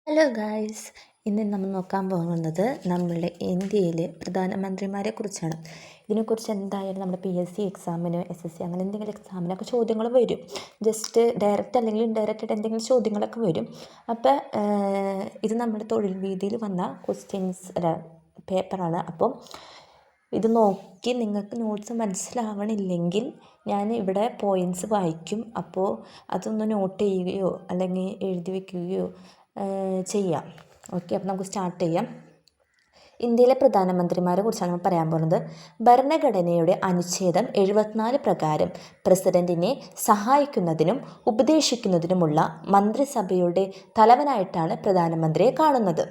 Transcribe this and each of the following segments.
Hello guys, ഇന്ന് നമ്മൾ നോക്കാൻ പോകുന്നത് നമ്മളുടെ ഇന്ത്യയിലെ പ്രധാനമന്ത്രിമാരെ കുറിച്ചാണ്. ഇതിനെക്കുറിച്ച് എന്തായാലും നമ്മുടെ PSC എക്സാമിന്, SSC അങ്ങനെ എന്തെങ്കിലും എക്സാമിനൊക്കെ ചോദ്യങ്ങൾ വരും. ജസ്റ്റ് ഡയറക്റ്റ് അല്ലെങ്കിൽ ഇൻഡയറക്റ്റായിട്ട് എന്തെങ്കിലും ചോദ്യങ്ങളൊക്കെ വരും. അപ്പോൾ ഇത് നമ്മുടെ തൊഴിൽ വീതിയിൽ വന്ന പേപ്പറാണ്. അപ്പം ഇത് നോക്കി നിങ്ങൾക്ക് നോട്ട്സ് മനസ്സിലാവണില്ലെങ്കിൽ ഞാൻ ഇവിടെ പോയിൻറ്റ്സ് വായിക്കും. അപ്പോൾ അതൊന്ന് നോട്ട് ചെയ്യുകയോ അല്ലെങ്കിൽ എഴുതി വയ്ക്കുകയോ ചെയ്യാം. ഓക്കെ, അപ്പോൾ നമുക്ക് സ്റ്റാർട്ട് ചെയ്യാം. ഇന്ത്യയിലെ പ്രധാനമന്ത്രിമാരെ കുറിച്ചാണ് നമ്മൾ പറയാൻ പോകുന്നത്. ഭരണഘടനയുടെ അനുച്ഛേദം 74 പ്രകാരം പ്രസിഡന്റിനെ സഹായിക്കുന്നതിനും ഉപദേശിക്കുന്നതിനുമുള്ള മന്ത്രിസഭയുടെ തലവനായിട്ടാണ് പ്രധാനമന്ത്രിയെ കാണുന്നത്.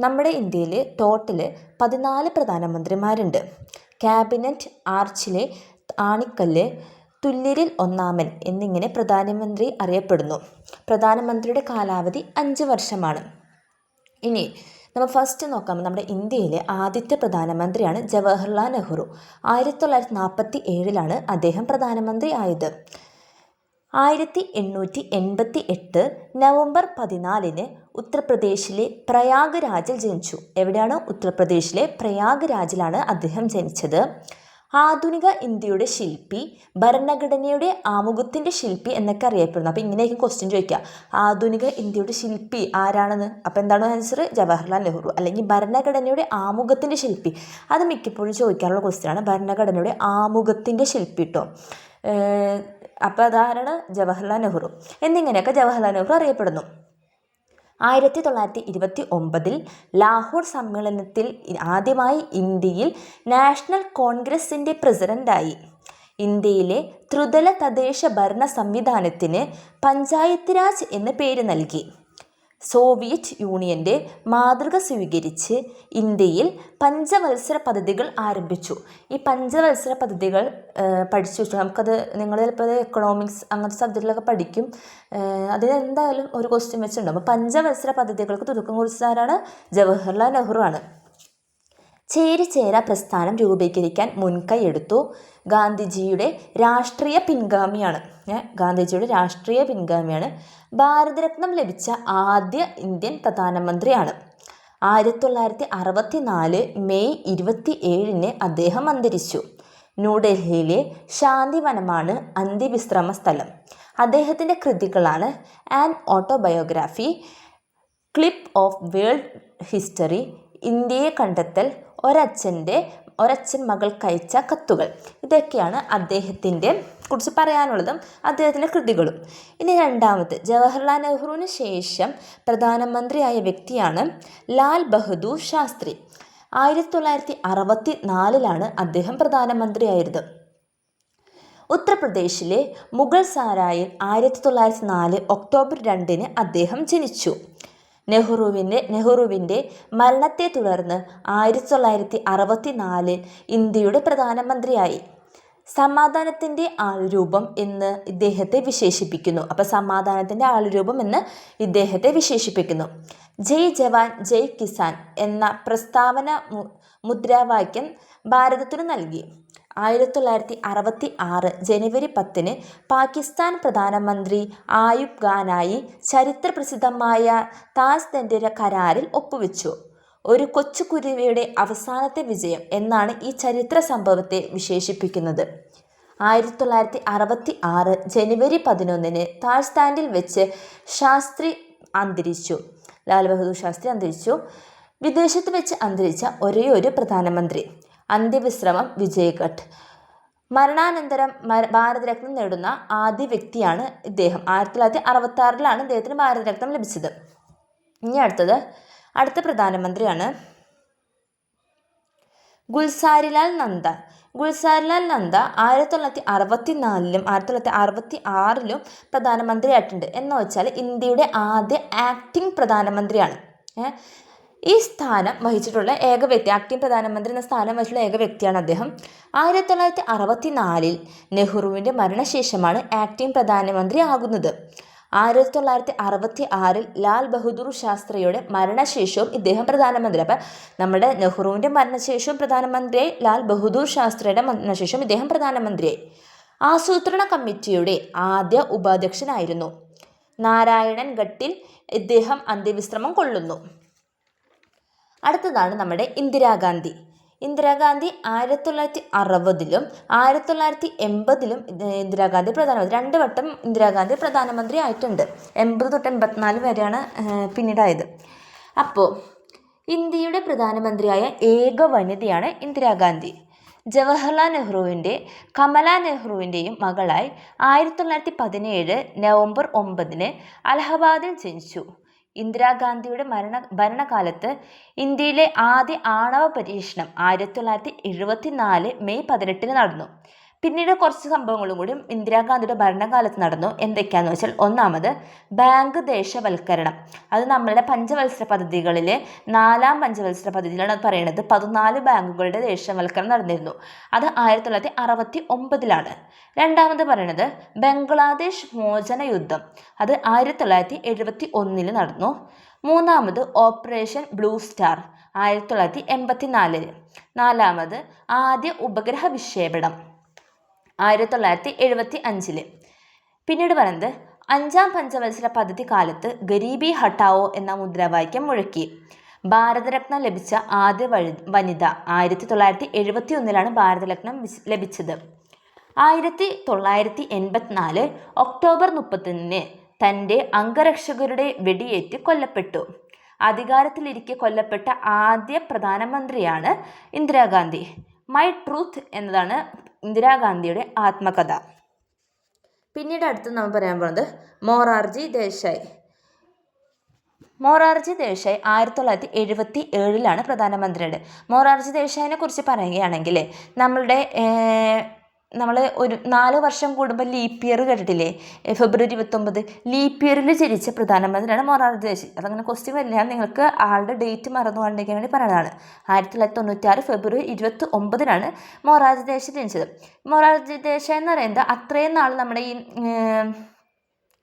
നമ്മുടെ ഇന്ത്യയിൽ ടോട്ടൽ 14 പ്രധാനമന്ത്രിമാരുണ്ട്. ക്യാബിനറ്റ് ആർച്ചിലെ ആണിക്കല്ല്, തുല്യരിൽ ഒന്നാമൻ എന്നിങ്ങനെ പ്രധാനമന്ത്രി അറിയപ്പെടുന്നു. പ്രധാനമന്ത്രിയുടെ കാലാവധി 5 വർഷമാണ്. ഇനി നമ്മൾ ഫസ്റ്റ് നോക്കാം. നമ്മുടെ ഇന്ത്യയിലെ ആദ്യത്തെ പ്രധാനമന്ത്രിയാണ് ജവഹർലാൽ നെഹ്റു. 1947 അദ്ദേഹം പ്രധാനമന്ത്രി ആയത്. 1888 നവംബർ 14 ഉത്തർപ്രദേശിലെ പ്രയാഗ്രാജിൽ ജനിച്ചു. എവിടെയാണ്? ഉത്തർപ്രദേശിലെ പ്രയാഗ്രാജിലാണ് അദ്ദേഹം ജനിച്ചത്. ആധുനിക ഇന്ത്യയുടെ ശില്പി, ഭരണഘടനയുടെ ആമുഖത്തിൻ്റെ ശില്പി എന്നൊക്കെ അറിയപ്പെടുന്നു. അപ്പോൾ ഇങ്ങനെയൊക്കെ ക്വസ്റ്റ്യൻ ചോദിക്കുക, ആധുനിക ഇന്ത്യയുടെ ശില്പി ആരാണെന്ന്. അപ്പോൾ എന്താണ് ആൻസർ? ജവഹർലാൽ നെഹ്റു. അല്ലെങ്കിൽ ഭരണഘടനയുടെ ആമുഖത്തിൻ്റെ ശില്പി, അത് മിക്കപ്പോഴും ചോദിക്കാനുള്ള ക്വസ്റ്റ്യനാണ്. ഭരണഘടനയുടെ ആമുഖത്തിൻ്റെ ശില്പി കേട്ടോ. അപ്പോൾ അതാരാണ്? ജവഹർലാൽ നെഹ്റു. എന്നിങ്ങനെയൊക്കെ ജവഹർലാൽ നെഹ്റു അറിയപ്പെടുന്നു. 1929 ലാഹോർ സമ്മേളനത്തിൽ ആദ്യമായി ഇന്ത്യയിൽ നാഷണൽ കോൺഗ്രസിൻ്റെ പ്രസിഡൻ്റായി. ഇന്ത്യയിലെ ത്രിതല തദ്ദേശ ഭരണ സംവിധാനത്തിന് പഞ്ചായത്ത് രാജ് എന്ന് പേര് നൽകി. സോവിയറ്റ് യൂണിയൻ്റെ മാതൃക സ്വീകരിച്ച് ഇന്ത്യയിൽ പഞ്ചവത്സര പദ്ധതികൾ ആരംഭിച്ചു. ഈ പഞ്ചവത്സര പദ്ധതികൾ പഠിച്ചു വെച്ചു. നമുക്കത് നിങ്ങൾ ചിലപ്പോൾ എക്കണോമിക്സ് അങ്ങനത്തെ സബ്ജക്റ്റിലൊക്കെ പഠിക്കും. അതിനെന്തായാലും ഒരു ക്വസ്റ്റ്യൻ വെച്ചിട്ടുണ്ടാകും. അപ്പോൾ പഞ്ചവത്സര പദ്ധതികൾക്ക് തുടക്കം കുറിച്ചതാരാണ്? ജവഹർലാൽ നെഹ്റു ആണ്. ചേരിചേര പ്രസ്ഥാനം രൂപീകരിക്കാൻ മുൻകൈയെടുത്തു. ഗാന്ധിജിയുടെ രാഷ്ട്രീയ പിൻഗാമിയാണ്. ഭാരതരത്നം ലഭിച്ച ആദ്യ ഇന്ത്യൻ പ്രധാനമന്ത്രിയാണ്. 1964 മെയ് 27 അദ്ദേഹം അന്തരിച്ചു. ന്യൂഡൽഹിയിലെ ശാന്തിവനമാണ് അന്ത്യവിശ്രമ സ്ഥലം. അദ്ദേഹത്തിൻ്റെ കൃതികളാണ് an autobiography, glimpses of world history, ഇന്ത്യയെ കണ്ടെത്തൽ, ഒരച്ഛൻ മകൾക്കയച്ച കത്തുകൾ. ഇതൊക്കെയാണ് അദ്ദേഹത്തിൻ്റെ കുറിച്ച് പറയാനുള്ളതും അദ്ദേഹത്തിൻ്റെ കൃതികളും. ഇനി രണ്ടാമത്, ജവഹർലാൽ നെഹ്റുവിന് ശേഷം പ്രധാനമന്ത്രിയായ വ്യക്തിയാണ് ലാൽ ബഹദൂർ ശാസ്ത്രി. 1964 അദ്ദേഹം പ്രധാനമന്ത്രിയായത്. ഉത്തർപ്രദേശിലെ മുഗൾ സരായിൽ 1904 ഒക്ടോബർ 2 അദ്ദേഹം ജനിച്ചു. നെഹ്റുവിൻ്റെ മരണത്തെ തുടർന്ന് 1964 ഇന്ത്യയുടെ പ്രധാനമന്ത്രിയായി. സമാധാനത്തിൻ്റെ ആൾരൂപം എന്ന് ഇദ്ദേഹത്തെ വിശേഷിപ്പിക്കുന്നു. അപ്പോൾ സമാധാനത്തിൻ്റെ ആൾരൂപം എന്ന് ഇദ്ദേഹത്തെ വിശേഷിപ്പിക്കുന്നു. ജയ് ജവാൻ ജയ് കിസാൻ എന്ന പ്രസ്താവന മുദ്രാവാക്യം ഭാരതത്തിന് നൽകി. 1966 ജനുവരി 10 പാകിസ്ഥാൻ പ്രധാനമന്ത്രി ആയൂബ് ഖാനായി ചരിത്രപ്രസിദ്ധമായ താജ്ദൻഡര കരാറിൽ ഒപ്പുവെച്ചു. ഒരു കൊച്ചുകുരുവിയുടെ അവസാനത്തെ വിജയം എന്നാണ് ഈ ചരിത്ര സംഭവത്തെ വിശേഷിപ്പിക്കുന്നത്. 1966 ജനുവരി 11 താജ്ദാൻഡിൽ വെച്ച് ലാൽ ബഹദൂർ ശാസ്ത്രി അന്തരിച്ചു. വിദേശത്ത് വെച്ച് അന്തരിച്ച ഒരേയൊരു പ്രധാനമന്ത്രി. അന്ത്യവിശ്രമം വിജയ്ഘട്ട്. മരണാനന്തരം ഭാരതരത്നം നേടുന്ന ആദ്യ വ്യക്തിയാണ് ഇദ്ദേഹം. 1966 ഇദ്ദേഹത്തിന് ഭാരതരത്നം ലഭിച്ചത്. ഇനി അടുത്ത പ്രധാനമന്ത്രിയാണ് ഗുൽസാരിലാൽ നന്ദ. 1964 1966 പ്രധാനമന്ത്രിയായിട്ടുണ്ട്. എന്ന് വെച്ചാൽ ഇന്ത്യയുടെ ആദ്യ ആക്ടിംഗ് പ്രധാനമന്ത്രിയാണ്. ഈ സ്ഥാനം വഹിച്ചിട്ടുള്ള ഏക വ്യക്തി, ആക്ടിംഗ് പ്രധാനമന്ത്രി എന്ന സ്ഥാനം വഹിച്ചിട്ടുള്ള ഏക വ്യക്തിയാണ് അദ്ദേഹം. 1964 നെഹ്റുവിൻ്റെ മരണശേഷമാണ് ആക്ടിംഗ് പ്രധാനമന്ത്രി ആകുന്നത്. 1966 ലാൽ ബഹദൂർ ശാസ്ത്രിയുടെ മരണശേഷവും ഇദ്ദേഹം പ്രധാനമന്ത്രി. അപ്പം നമ്മുടെ നെഹ്റുവിൻ്റെ മരണശേഷവും പ്രധാനമന്ത്രിയായി, ലാൽ ബഹദൂർ ശാസ്ത്രിയുടെ മരണശേഷം ഇദ്ദേഹം പ്രധാനമന്ത്രിയായി. ആസൂത്രണ കമ്മിറ്റിയുടെ ആദ്യ ഉപാധ്യക്ഷനായിരുന്നു. നാരായണൻ ഘട്ടിൽ ഇദ്ദേഹം അന്ത്യവിശ്രമം കൊള്ളുന്നു. അടുത്തതാണ് നമ്മുടെ ഇന്ദിരാഗാന്ധി. ഇന്ദിരാഗാന്ധി 1960-ലും 1980-ലും ഇന്ദിരാഗാന്ധി പ്രധാനമന്ത്രി, 2 വട്ടം ഇന്ദിരാഗാന്ധി പ്രധാനമന്ത്രി ആയിട്ടുണ്ട്. 80 തൊട്ട് 84 വരെയാണ് പിന്നീടായത്. അപ്പോൾ ഇന്ത്യയുടെ പ്രധാനമന്ത്രിയായ ഏക വനിതയാണ് ഇന്ദിരാഗാന്ധി. ജവഹർലാൽ നെഹ്റുവിൻ്റെ കമല നെഹ്റുവിൻ്റെയും മകളായി 1917 നവംബർ 9 അലഹബാദിൽ ജനിച്ചു. ഇന്ദിരാഗാന്ധിയുടെ ഭരണകാലത്ത് ഇന്ത്യയിലെ ആദ്യ ആണവ പരീക്ഷണം 1974 മെയ് 18 നടന്നു. പിന്നീട് കുറച്ച് സംഭവങ്ങളും കൂടി ഇന്ദിരാഗാന്ധിയുടെ ഭരണകാലത്ത് നടന്നു. എന്തൊക്കെയാണെന്ന് വെച്ചാൽ, ഒന്നാമത് ബാങ്ക് ദേശവൽക്കരണം. അത് നമ്മളുടെ പഞ്ചവത്സര പദ്ധതികളിലെ 4ാം പഞ്ചവത്സര പദ്ധതിയിലാണ് അത് പറയുന്നത്. 14 ബാങ്കുകളുടെ ദേശവൽക്കരണം നടന്നിരുന്നു. അത് 1969-ലാണ്. രണ്ടാമത് പറയുന്നത് ബംഗ്ലാദേശ് മോചന യുദ്ധം. അത് 1971 നടന്നു. മൂന്നാമത് ഓപ്പറേഷൻ ബ്ലൂ സ്റ്റാർ 1984. നാലാമത് ആദ്യ ഉപഗ്രഹ വിക്ഷേപണം 1975. പിന്നീട് പറയുന്നത് 5ാം പഞ്ചവത്സര പദ്ധതി കാലത്ത് ഗരീബി ഹട്ടാവോ എന്ന മുദ്രാവാക്യം മുഴക്കി. ഭാരതരത്ന ലഭിച്ച ആദ്യ വനിത 1971-ലാണ് ഭാരതരത്നം ലഭിച്ചത്. 1984 ഒക്ടോബർ 30 തൻ്റെ അംഗരക്ഷകരുടെ വെടിയേറ്റ് കൊല്ലപ്പെട്ടു. അധികാരത്തിലിരിക്കെ കൊല്ലപ്പെട്ട ആദ്യ പ്രധാനമന്ത്രിയാണ് ഇന്ദിരാഗാന്ധി. മൈ ട്രൂത്ത് എന്നതാണ് ഇന്ദിരാഗാന്ധിയുടെ ആത്മകഥ. പിന്നീട് അടുത്ത് നമ്മൾ പറയാൻ പോകുന്നത് മൊറാർജി ദേശായി. മൊറാർജി ദേശായി 1977-ലാണ് പ്രധാനമന്ത്രിയുടെ. മൊറാർജി ദേശായിനെ കുറിച്ച് പറയുകയാണെങ്കിൽ നമ്മൾ ഒരു 4 വർഷം കൂടുമ്പോൾ ലീപ്പ് ഇയർ കേട്ടിട്ടില്ലേ? ഫെബ്രുവരി 29 ലീപ്പ് ഇയറിൽ ജനിച്ച പ്രധാനമന്ത്രിയാണ് മൊറാർജി ദേശായി. അതങ്ങനെ ക്വസ്റ്റ്യൻ വരില്ല, നിങ്ങൾക്ക് ആളുടെ ഡേറ്റ് മറന്നു പോകാണ്ടിരിക്കാൻ വേണ്ടി പറയുന്നതാണ്. 1996 ഫെബ്രുവരി 29 മൊറാർജി ദേശായി ജനിച്ചത്. മൊറാർജി ദേശായി എന്ന് പറയുന്നത് അത്രയും നാൾ നമ്മുടെ ഈ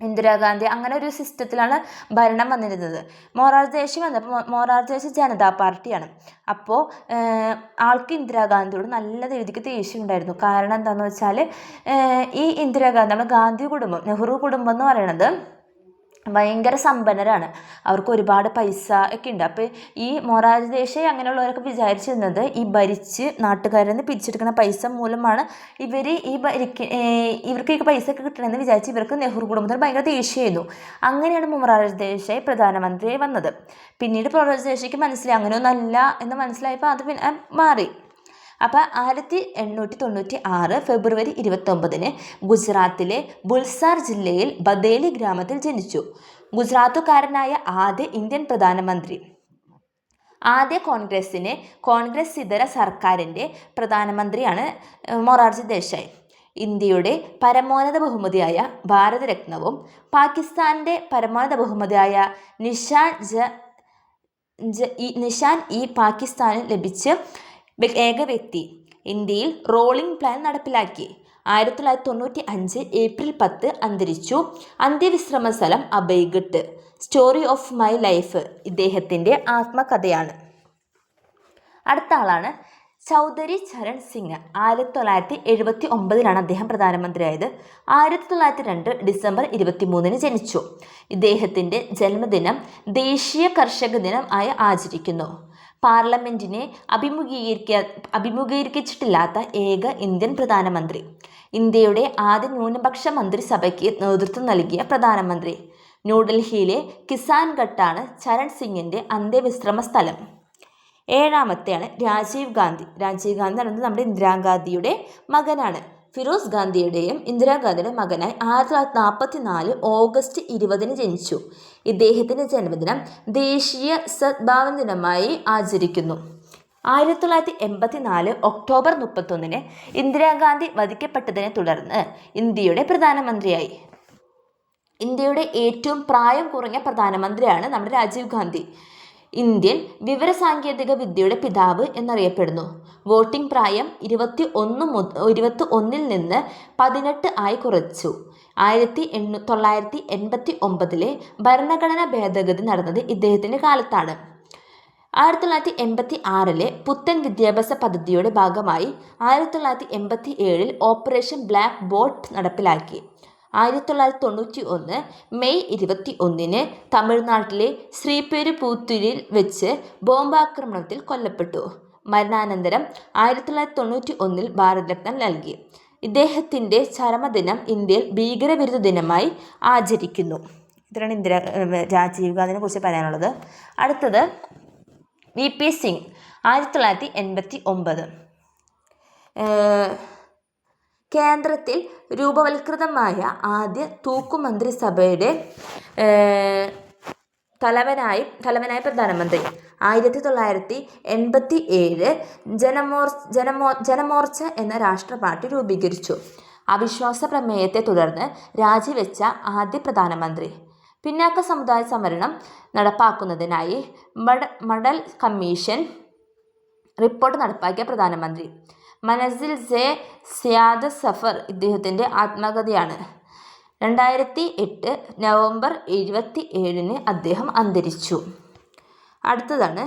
ഇന്ദിരാഗാന്ധി അങ്ങനെ ഒരു സിസ്റ്റത്തിലാണ് ഭരണം വന്നിരുന്നത്. മൊറാർജി ദേശായി വന്നപ്പോൾ മൊറാർജി ദേശായി ജനതാ പാർട്ടിയാണ്. അപ്പോൾ ആൾക്ക് ഇന്ദിരാഗാന്ധിയോട് നല്ല രീതിക്ക് ദേഷ്യം ഉണ്ടായിരുന്നു. കാരണം എന്താണെന്ന് വെച്ചാൽ, ഈ ഇന്ദിരാഗാന്ധി, നമ്മുടെ ഗാന്ധി കുടുംബം, നെഹ്റു കുടുംബം എന്ന് പറയുന്നത് ഭയങ്കര സമ്പന്നരാണ്. അവർക്ക് ഒരുപാട് പൈസ ഒക്കെ ഉണ്ട്. അപ്പോൾ ഈ മൊറാർജി ദേശായി അങ്ങനെയുള്ളവരൊക്കെ വിചാരിച്ചിരുന്നത് ഈ ഭരിച്ച് നാട്ടുകാരിൽ നിന്ന് പിരിച്ചെടുക്കുന്ന പൈസ മൂലമാണ് ഇവർക്ക് ഈ പൈസ ഒക്കെ കിട്ടണമെന്ന് വിചാരിച്ച് ഇവർക്ക് നെഹ്റു കുടുംബത്തിന് ഭയങ്കര ദേഷ്യമായിരുന്നു. അങ്ങനെയാണ് മൊറാർജി ദേശായി പ്രധാനമന്ത്രിയായി വന്നത്. പിന്നീട് മൊറാർജി ദേശായിക്ക് മനസ്സിലായി അങ്ങനെയൊന്നല്ല എന്ന് മനസ്സിലായപ്പോൾ അത് പിന്നെ മാറി. അപ്പോൾ 1896 ഫെബ്രുവരി 29 ഗുജറാത്തിലെ വൽസാർ ജില്ലയിൽ ബദേലി ഗ്രാമത്തിൽ ജനിച്ചു. ഗുജറാത്തുകാരനായ ആദ്യ ഇന്ത്യൻ പ്രധാനമന്ത്രി. ആദ്യ കോൺഗ്രസ് ഇതര സർക്കാരിൻ്റെ പ്രധാനമന്ത്രിയാണ് മൊറാർജി ദേശായി. ഇന്ത്യയുടെ പരമോന്നത ബഹുമതിയായ ഭാരതരത്നവും പാകിസ്ഥാൻ്റെ പരമോന്നത ബഹുമതിയായ നിഷാൻ ഇ പാകിസ്ഥാനിൽ ലഭിച്ച ഏക വ്യക്തി. ഇന്ത്യയിൽ റോളിംഗ് പ്ലാൻ നടപ്പിലാക്കി. 1995 ഏപ്രിൽ 10 അന്തരിച്ചു. അന്ത്യവിശ്രമ സ്ഥലം അബൈഗട്ട്. സ്റ്റോറി ഓഫ് മൈ ലൈഫ് ഇദ്ദേഹത്തിൻ്റെ ആത്മകഥയാണ്. അടുത്ത ആളാണ് ചൗധരി ചരൺ സിംഗ്. 1979 അദ്ദേഹം പ്രധാനമന്ത്രിയായത്. 1902 ഡിസംബർ 23 ജനിച്ചു. ഇദ്ദേഹത്തിൻ്റെ ജന്മദിനം ദേശീയ കർഷക ദിനം ആയി ആചരിക്കുന്നു. പാർലമെൻറ്റിനെ അഭിമുഖീകരിച്ചിട്ടില്ലാത്ത ഏക ഇന്ത്യൻ പ്രധാനമന്ത്രി. ഇന്ത്യയുടെ ആദ്യ ന്യൂനപക്ഷ മന്ത്രിസഭയ്ക്ക് നേതൃത്വം നൽകിയ പ്രധാനമന്ത്രി. ന്യൂഡൽഹിയിലെ കിസാൻ ഘട്ടാണ് ചരൺ സിംഗിൻ്റെ അന്ത്യവിശ്രമ സ്ഥലം. ഏഴാമത്തെയാണ് രാജീവ് ഗാന്ധി. രാജീവ് ഗാന്ധി പറയുന്നത് നമ്മുടെ ഇന്ദിരാഗാന്ധിയുടെ മകനാണ്. ഫിറോസ് ഗാന്ധിയുടെയും ഇന്ദിരാഗാന്ധിയുടെ മകനായി 1944 ഓഗസ്റ്റ് 20 ജനിച്ചു. ഇദ്ദേഹത്തിൻ്റെ ജന്മദിനം ദേശീയ സദ്ഭാവന ദിനമായി ആചരിക്കുന്നു. 1984 ഒക്ടോബർ 31 ഇന്ദിരാഗാന്ധി വധിക്കപ്പെട്ടതിനെ തുടർന്ന് ഇന്ത്യയുടെ പ്രധാനമന്ത്രിയായി. ഇന്ത്യയുടെ ഏറ്റവും പ്രായം കുറഞ്ഞ പ്രധാനമന്ത്രിയാണ് നമ്മുടെ രാജീവ് ഗാന്ധി. ഇന്ത്യൻ വിവരസാങ്കേതിക വിദ്യയുടെ പിതാവ് എന്നറിയപ്പെടുന്നു. വോട്ടിംഗ് പ്രായം 21-ൽ നിന്ന് 18 ആയി കുറച്ചു. 1989 ഭരണഘടനാ ഭേദഗതി നടന്നത് ഇദ്ദേഹത്തിൻ്റെ കാലത്താണ്. 1986 പുത്തൻ വിദ്യാഭ്യാസ പദ്ധതിയുടെ ഭാഗമായി 1987 ഓപ്പറേഷൻ ബ്ലാക്ക് ബോർഡ് നടപ്പിലാക്കി. 1991 മെയ് 21 തമിഴ്നാട്ടിലെ ശ്രീപെരുമ്പുത്തൂരിൽ വെച്ച് ബോംബാക്രമണത്തിൽ കൊല്ലപ്പെട്ടു. മരണാനന്തരം 1991 ഭാരതരത്ന നൽകി. ഇദ്ദേഹത്തിൻ്റെ ചരമദിനം ഇന്ത്യയിൽ ഭീകരവിരുദ്ധ ദിനമായി ആചരിക്കുന്നു. ഇത്രയാണ് രാജീവ് ഗാന്ധിനെ കുറിച്ച് പറയാനുള്ളത്. അടുത്തത് VP സിംഗ് 1989. കേന്ദ്രത്തിൽ രൂപവൽകൃതമായ ആദ്യ തൂക്കുമന്ത്രിസഭയുടെ തലവനായി പ്രധാനമന്ത്രി. 1987 ജനമോർച്ച എന്ന രാഷ്ട്ര പാർട്ടി രൂപീകരിച്ചു. അവിശ്വാസ പ്രമേയത്തെ തുടർന്ന് രാജിവെച്ച ആദ്യ പ്രധാനമന്ത്രി. പിന്നാക്ക സമുദായ സംവരണം നടപ്പാക്കുന്നതിനായി മഡൽ കമ്മീഷൻ റിപ്പോർട്ട് നടപ്പാക്കിയ പ്രധാനമന്ത്രി. മനസിൽ സിയാദ് സഫർ ഇദ്ദേഹത്തിൻ്റെ ആത്മകഥയാണ്. 2008 നവംബർ 27 അദ്ദേഹം അന്തരിച്ചു. അടുത്തതാണ്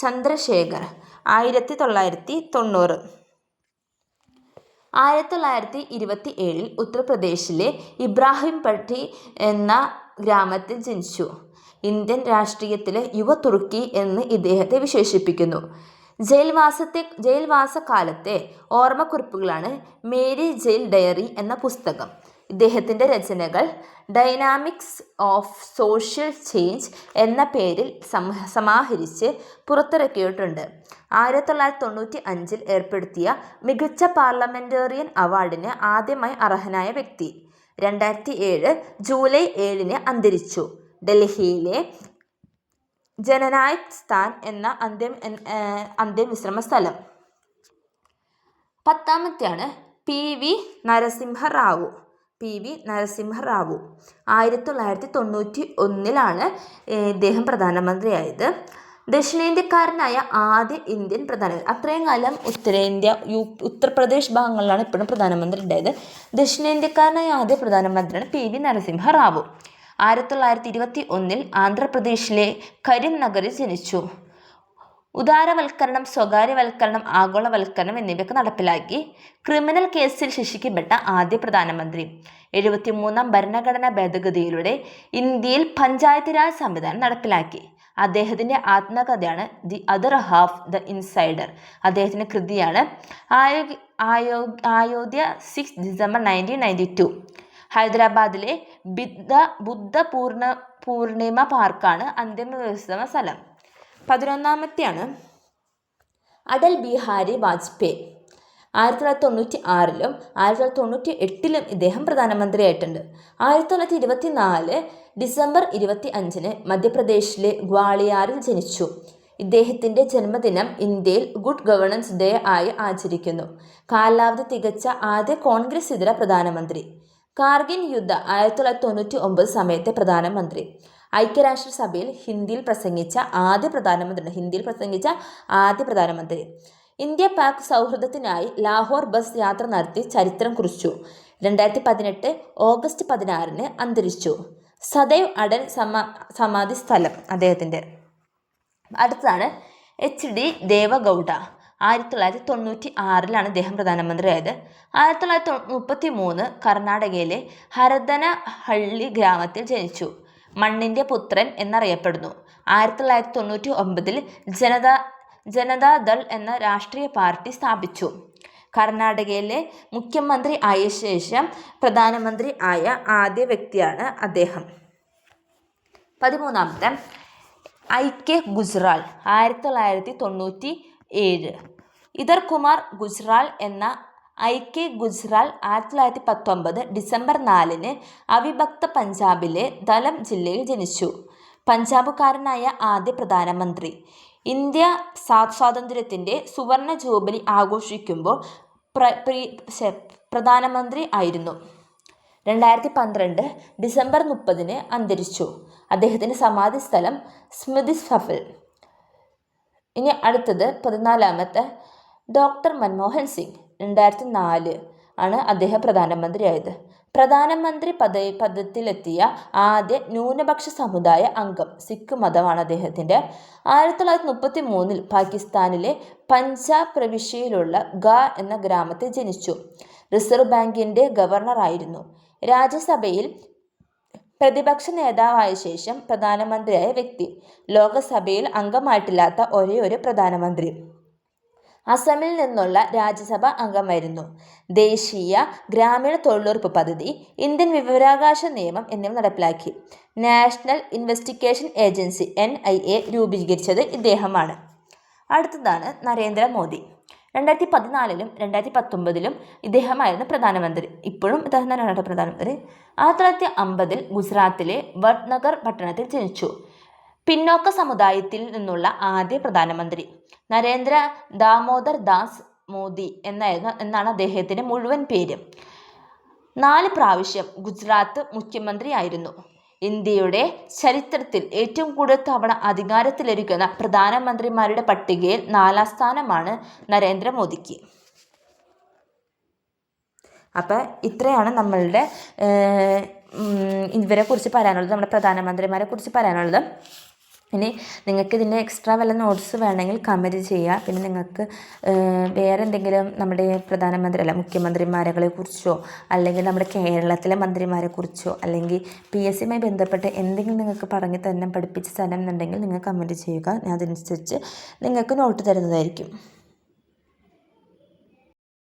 ചന്ദ്രശേഖർ 1990. 1927 ഉത്തർപ്രദേശിലെ ഇബ്രാഹിംപട്ടി എന്ന ഗ്രാമത്തിൽ ജനിച്ചു. ഇന്ത്യൻ രാഷ്ട്രീയത്തിലെ യുവ തുർക്കി എന്ന് ഇദ്ദേഹത്തെ വിശേഷിപ്പിക്കുന്നു. ജയിൽവാസകാലത്തെ ഓർമ്മക്കുറിപ്പുകളാണ് മേരി ജയിൽ ഡയറി എന്ന പുസ്തകം. ഇദ്ദേഹത്തിൻ്റെ രചനകൾ ഡൈനാമിക്സ് ഓഫ് സോഷ്യൽ ചേഞ്ച് എന്ന പേരിൽ സമാഹരിച്ച് പുറത്തിറക്കിയിട്ടുണ്ട്. 1995 ഏർപ്പെടുത്തിയ മികച്ച പാർലമെന്റേറിയൻ അവാർഡിന് ആദ്യമായി അർഹനായ വ്യക്തി. 2007 ജൂലൈ 7 അന്തരിച്ചു. ഡൽഹിയിലെ ജനനായക് സ്ഥാൻ എന്ന അന്ത്യവിശ്രമ സ്ഥലം. 10ാമത്തെയാണ് PV നരസിംഹറാവു. 1991 ഇദ്ദേഹം പ്രധാനമന്ത്രിയായത്. ദക്ഷിണേന്ത്യക്കാരനായ ആദ്യ ഇന്ത്യൻ പ്രധാനമന്ത്രി. അത്രയും കാലം ഉത്തർപ്രദേശ് ഭാഗങ്ങളിലാണ് ഇപ്പോഴും പ്രധാനമന്ത്രി ഉണ്ടായത്. ദക്ഷിണേന്ത്യക്കാരനായ ആദ്യ പ്രധാനമന്ത്രിയാണ് PV നരസിംഹറാവു. 1921 ആന്ധ്രാപ്രദേശിലെ കരിംനഗറിൽ ജനിച്ചു. ഉദാരവൽക്കരണം, സ്വകാര്യവൽക്കരണം, ആഗോളവൽക്കരണം എന്നിവയൊക്കെ നടപ്പിലാക്കി. ക്രിമിനൽ കേസിൽ ശിക്ഷിക്കപ്പെട്ട ആദ്യ പ്രധാനമന്ത്രി. 73ാം ഭരണഘടനാ ഭേദഗതിയിലൂടെ ഇന്ത്യയിൽ പഞ്ചായത്ത് രാജ് സംവിധാനം നടപ്പിലാക്കി. അദ്ദേഹത്തിൻ്റെ ആത്മകഥയാണ് the other half, the insider. അദ്ദേഹത്തിൻ്റെ കൃതിയാണ് അയോധ്യ 6 ഡിസംബർ 1992. ഹൈദരാബാദിലെ ബുദ്ധ പൂർണിമ പാർക്കാണ് അന്തിമവിശ്രമ സ്ഥലം. 11ാമത്തെയാണ് അടൽ ബിഹാരി വാജ്പേയി. 1996 1998 ഇദ്ദേഹം പ്രധാനമന്ത്രിയായിട്ടുണ്ട്. 1924 ഡിസംബർ 25 മധ്യപ്രദേശിലെ ഗ്വാളിയാറിൽ ജനിച്ചു. ഇദ്ദേഹത്തിൻ്റെ ജന്മദിനം ഇന്ത്യയിൽ ഗുഡ് ഗവേണൻസ് ഡേ ആയി ആചരിക്കുന്നു. കാലാവധി തികച്ച ആദ്യ കോൺഗ്രസ് ഇതര പ്രധാനമന്ത്രി. കാർഗിൽ യുദ്ധം 1999 സമയത്തെ പ്രധാനമന്ത്രി. ഐക്യരാഷ്ട്രസഭയിൽ ഹിന്ദിയിൽ പ്രസംഗിച്ച ആദ്യ പ്രധാനമന്ത്രി. ഇന്ത്യ പാക് സൗഹൃദത്തിനായി ലാഹോർ ബസ് യാത്ര നടത്തി ചരിത്രം കുറിച്ചു. 2018 ഓഗസ്റ്റ് 16 അന്തരിച്ചു. സദൈവ് അടൽ സമാധി സ്ഥലം അദ്ദേഹത്തിൻ്റെ. അടുത്തതാണ് HD ദേവഗൗഡ. 1996 ഇദ്ദേഹം പ്രധാനമന്ത്രിയായത്. 1933 കർണാടകയിലെ ഹരദനഹള്ളി ഗ്രാമത്തിൽ ജനിച്ചു. മണ്ണിൻ്റെ പുത്രൻ എന്നറിയപ്പെടുന്നു. 1999 ജനതാദൾ എന്ന രാഷ്ട്രീയ പാർട്ടി സ്ഥാപിച്ചു. കർണാടകയിലെ മുഖ്യമന്ത്രി ആയ ശേഷം പ്രധാനമന്ത്രി ആയ ആദ്യ വ്യക്തിയാണ് അദ്ദേഹം. 13ാമത്തെ IK ഗുജ്റാൾ 1997. ഇദർ കുമാർ ഗുജ്റാൾ എന്ന IK ഗുജ്റാൾ 1919 ഡിസംബർ 4 അവിഭക്ത പഞ്ചാബിലെ ധലം ജില്ലയിൽ ജനിച്ചു. പഞ്ചാബുകാരനായ ആദ്യ പ്രധാനമന്ത്രി. ഇന്ത്യ സ്വാതന്ത്ര്യത്തിൻ്റെ സുവർണ ജൂബിലി ആഘോഷിക്കുമ്പോൾ പ്രധാനമന്ത്രി ആയിരുന്നു. 2012 ഡിസംബർ 30 അന്തരിച്ചു. അദ്ദേഹത്തിൻ്റെ സമാധി സ്ഥലം സ്മൃതി സഫൽ. ഇനി അടുത്തത് 14ാമത്തെ ഡോക്ടർ മൻമോഹൻ സിംഗ്. 2004 അദ്ദേഹം പ്രധാനമന്ത്രിയായത്. പ്രധാനമന്ത്രി പദത്തിലെത്തിയ ആദ്യ ന്യൂനപക്ഷ സമുദായ അംഗം. സിഖ് മതമാണ് അദ്ദേഹത്തിൻ്റെ. 1933 പാകിസ്ഥാനിലെ പഞ്ചാബ് പ്രവിശ്യയിലുള്ള ഗ എന്ന ഗ്രാമത്തിൽ ജനിച്ചു. റിസർവ് ബാങ്കിൻ്റെ ഗവർണറായിരുന്നു. രാജ്യസഭയിൽ പ്രതിപക്ഷ നേതാവായ ശേഷം പ്രധാനമന്ത്രിയായ വ്യക്തി. ലോകസഭയിൽ അംഗമായിട്ടില്ലാത്ത ഒരേയൊരു പ്രധാനമന്ത്രി. അസമിൽ നിന്നുള്ള രാജ്യസഭാ അംഗമായിരുന്നു. ദേശീയ ഗ്രാമീണ തൊഴിലുറപ്പ് പദ്ധതി, ഇന്ത്യൻ വിവരാവകാശ നിയമം എന്നിവ നടപ്പിലാക്കി. നാഷണൽ ഇൻവെസ്റ്റിഗേഷൻ ഏജൻസി NIA രൂപീകരിച്ചത് ഇദ്ദേഹമാണ്. അടുത്തതാണ് നരേന്ദ്രമോദി. 2014 2019 ഇദ്ദേഹമായിരുന്നു പ്രധാനമന്ത്രി. ഇപ്പോഴും ഇദ്ദേഹം തന്നെയാണ് പ്രധാനമന്ത്രി. 1950 ഗുജറാത്തിലെ വഡ്നഗർ പട്ടണത്തിൽ ജനിച്ചു. പിന്നോക്ക സമുദായത്തിൽ നിന്നുള്ള ആദ്യ പ്രധാനമന്ത്രി. നരേന്ദ്ര ദാമോദർ ദാസ് മോദി എന്നാണ് അദ്ദേഹത്തിൻ്റെ മുഴുവൻ പേര്. 4 പ്രാവശ്യം ഗുജറാത്ത് മുഖ്യമന്ത്രിയായിരുന്നു. ഇന്ത്യയുടെ ചരിത്രത്തിൽ ഏറ്റവും കൂടുതൽ തവണ അധികാരത്തിലിരിക്കുന്ന പ്രധാനമന്ത്രിമാരുടെ പട്ടികയിൽ 4ാം സ്ഥാനമാണ് നരേന്ദ്രമോദിക്ക്. അപ്പം ഇത്രയാണ് നമ്മളുടെ ഇവരെ കുറിച്ച് പറയാനുള്ളത്, നമ്മുടെ പ്രധാനമന്ത്രിമാരെ കുറിച്ച് പറയാനുള്ളത്. ഇനി നിങ്ങൾക്ക് ഇതിൻ്റെ എക്സ്ട്രാ വല്ല നോട്ട്സ് വേണമെങ്കിൽ കമൻറ്റ് ചെയ്യുക. പിന്നെ നിങ്ങൾക്ക് വേറെ എന്തെങ്കിലും നമ്മുടെ മുഖ്യമന്ത്രിമാരെ കുറിച്ചോ അല്ലെങ്കിൽ നമ്മുടെ കേരളത്തിലെ മന്ത്രിമാരെ കുറിച്ചോ അല്ലെങ്കിൽ PSC യുമായി ബന്ധപ്പെട്ട് എന്തെങ്കിലും നിങ്ങൾക്ക് പഠിപ്പിച്ച് തരണം എന്നുണ്ടെങ്കിൽ നിങ്ങൾ കമൻറ്റ് ചെയ്യുക. ഞാൻ അതനുസരിച്ച് നിങ്ങൾക്ക് നോട്ട് തരുന്നതായിരിക്കും.